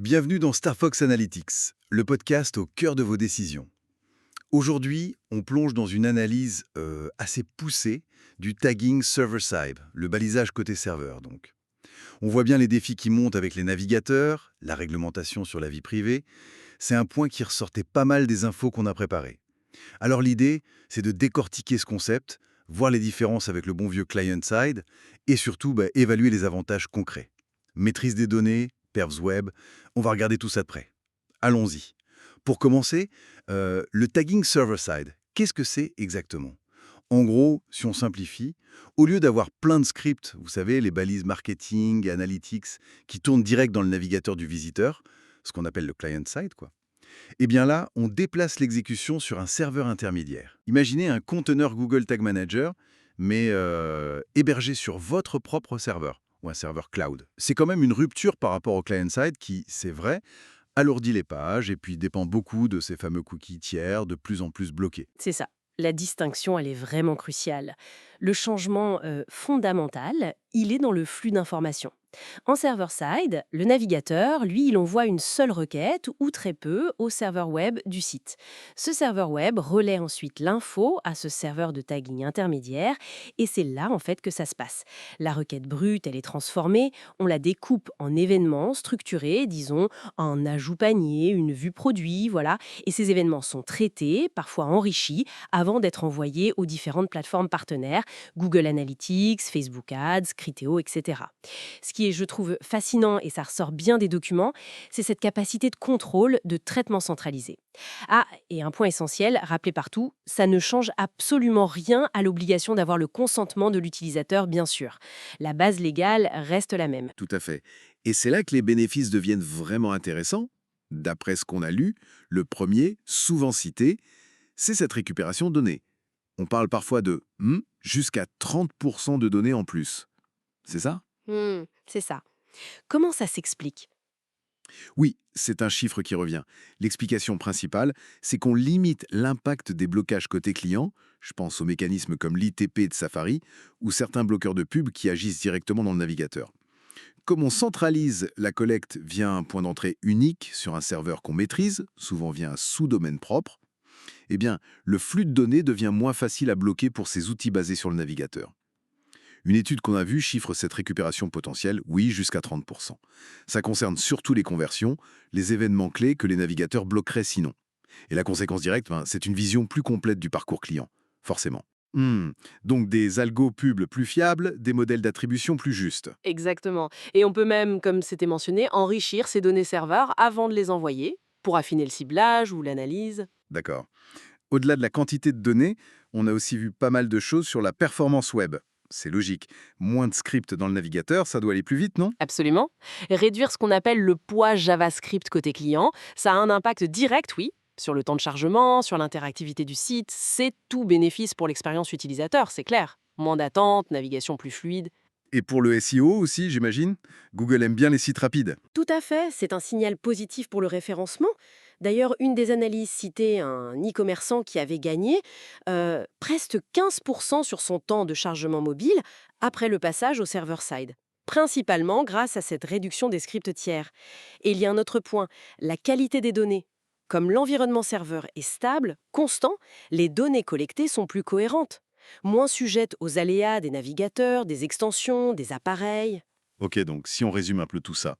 Bienvenue dans Star Fox Analytics, le podcast au cœur de vos décisions. Aujourd'hui, on plonge dans une analyse assez poussée du tagging server-side, le balisage côté serveur donc. On voit bien les défis qui montent avec les navigateurs, la réglementation sur la vie privée. C'est un point qui ressortait pas mal des infos qu'on a préparées. Alors l'idée, c'est de décortiquer ce concept, voir les différences avec le bon vieux client-side et surtout évaluer les avantages concrets. Maîtrise des données, perfs web, on va regarder tout ça de près. Allons-y. Pour commencer, le tagging server-side, qu'est-ce que c'est exactement? En gros, si on simplifie, au lieu d'avoir plein de scripts, vous savez, les balises marketing et analytics qui tournent direct dans le navigateur du visiteur, ce qu'on appelle le client-side, quoi. Eh bien là, on déplace l'exécution sur un serveur intermédiaire. Imaginez un conteneur Google Tag Manager, mais hébergé sur votre propre serveur, ou un serveur cloud. C'est quand même une rupture par rapport au client-side qui, c'est vrai, alourdit les pages et puis dépend beaucoup de ces fameux cookies tiers de plus en plus bloqués. C'est ça. La distinction, elle est vraiment cruciale. Le changement fondamental, il est dans le flux d'informations. En server-side, le navigateur, lui, il envoie une seule requête ou très peu au serveur web du site. Ce serveur web relaie ensuite l'info à ce serveur de tagging intermédiaire et c'est là en fait que ça se passe. La requête brute, elle est transformée, on la découpe en événements structurés, disons en ajout panier, une vue produit, voilà, et ces événements sont traités, parfois enrichis, avant d'être envoyés aux différentes plateformes partenaires, Google Analytics, Facebook Ads, Criteo, etc. Ce qui est, je trouve, fascinant, et ça ressort bien des documents, c'est cette capacité de contrôle, de traitement centralisé. Ah, et un point essentiel, rappelé partout, ça ne change absolument rien à l'obligation d'avoir le consentement de l'utilisateur, bien sûr. La base légale reste la même. Tout à fait. Et c'est là que les bénéfices deviennent vraiment intéressants. D'après ce qu'on a lu, le premier, souvent cité, c'est cette récupération de données. On parle parfois de jusqu'à 30% de données en plus. C'est ça? C'est ça. Comment ça s'explique? Oui, c'est un chiffre qui revient. L'explication principale, c'est qu'on limite l'impact des blocages côté client, je pense aux mécanismes comme l'ITP de Safari, ou certains bloqueurs de pub qui agissent directement dans le navigateur. Comme on centralise la collecte via un point d'entrée unique sur un serveur qu'on maîtrise, souvent via un sous-domaine propre, eh bien, le flux de données devient moins facile à bloquer pour ces outils basés sur le navigateur. Une étude qu'on a vue chiffre cette récupération potentielle, oui, jusqu'à 30%. Ça concerne surtout les conversions, les événements clés que les navigateurs bloqueraient sinon. Et la conséquence directe, c'est une vision plus complète du parcours client, forcément. Donc des algos pubs plus fiables, des modèles d'attribution plus justes. Exactement. Et on peut même, comme c'était mentionné, enrichir ces données serveurs avant de les envoyer, pour affiner le ciblage ou l'analyse. D'accord. Au-delà de la quantité de données, on a aussi vu pas mal de choses sur la performance web. C'est logique. Moins de scripts dans le navigateur, ça doit aller plus vite, non? Absolument. Réduire ce qu'on appelle le poids JavaScript côté client, ça a un impact direct, oui, sur le temps de chargement, sur l'interactivité du site. C'est tout bénéfice pour l'expérience utilisateur, c'est clair. Moins d'attente, navigation plus fluide. Et pour le SEO aussi, j'imagine? Google aime bien les sites rapides. Tout à fait, c'est un signal positif pour le référencement. D'ailleurs, une des analyses citait un e-commerçant qui avait gagné presque 15% sur son temps de chargement mobile après le passage au server-side, principalement grâce à cette réduction des scripts tiers. Et il y a un autre point, la qualité des données. Comme l'environnement serveur est stable, constant, les données collectées sont plus cohérentes, moins sujettes aux aléas des navigateurs, des extensions, des appareils. Ok, donc si on résume un peu tout ça,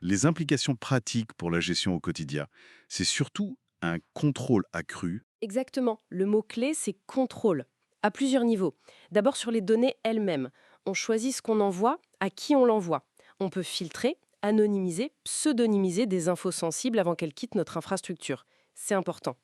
les implications pratiques pour la gestion au quotidien, c'est surtout un contrôle accru. Exactement. Le mot-clé, c'est contrôle, à plusieurs niveaux. D'abord sur les données elles-mêmes. On choisit ce qu'on envoie, à qui on l'envoie. On peut filtrer, anonymiser, pseudonymiser des infos sensibles avant qu'elles quittent notre infrastructure. C'est important.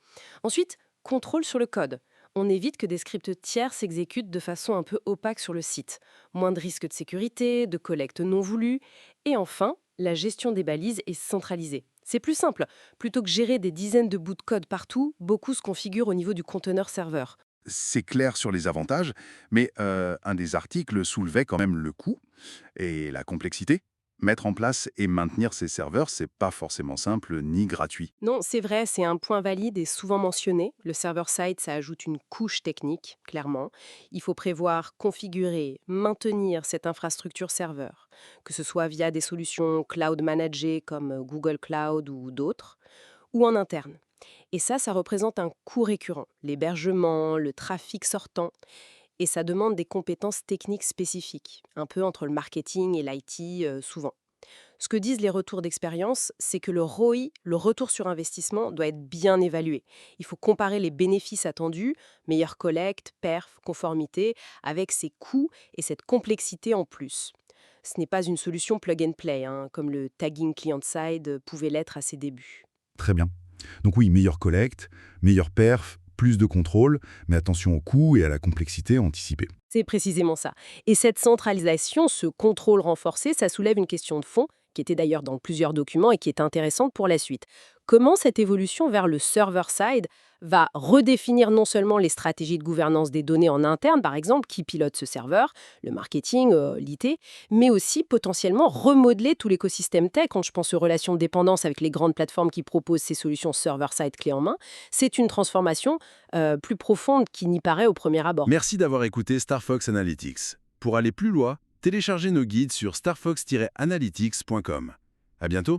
Ensuite, contrôle sur le code. On évite que des scripts tiers s'exécutent de façon un peu opaque sur le site. Moins de risques de sécurité, de collecte non voulue. Et enfin, la gestion des balises est centralisée. C'est plus simple. Plutôt que gérer des dizaines de bouts de code partout, beaucoup se configurent au niveau du conteneur serveur. C'est clair sur les avantages, mais un des articles soulevait quand même le coût et la complexité. mettre en place et maintenir ces serveurs, c'est pas forcément simple ni gratuit. Non, c'est vrai, c'est un point valide et souvent mentionné. Le server-side, ça ajoute une couche technique, clairement. Il faut prévoir, configurer, maintenir cette infrastructure serveur, que ce soit via des solutions cloud managées comme Google Cloud ou d'autres, ou en interne. Et ça représente un coût récurrent, l'hébergement, le trafic sortant, et ça demande des compétences techniques spécifiques, un peu entre le marketing et l'IT souvent. Ce que disent les retours d'expérience, c'est que le ROI, le retour sur investissement, doit être bien évalué. Il faut comparer les bénéfices attendus, meilleure collecte, perf, conformité, avec ses coûts et cette complexité en plus. Ce n'est pas une solution plug and play, hein, comme le tagging client-side pouvait l'être à ses débuts. Très bien. Donc oui, meilleure collecte, meilleure perf, plus de contrôle, mais attention aux coûts et à la complexité anticipée. C'est précisément ça. Et cette centralisation, ce contrôle renforcé, ça soulève une question de fond, qui était d'ailleurs dans plusieurs documents et qui est intéressante pour la suite. Comment cette évolution vers le server-side va redéfinir non seulement les stratégies de gouvernance des données en interne, par exemple, qui pilote ce serveur, le marketing, l'IT, mais aussi potentiellement remodeler tout l'écosystème tech quand je pense aux relations de dépendance avec les grandes plateformes qui proposent ces solutions server-side clé en main. C'est une transformation plus profonde qui n'y paraît au premier abord. Merci d'avoir écouté Star Fox Analytics. Pour aller plus loin, téléchargez nos guides sur starfox-analytics.com. À bientôt.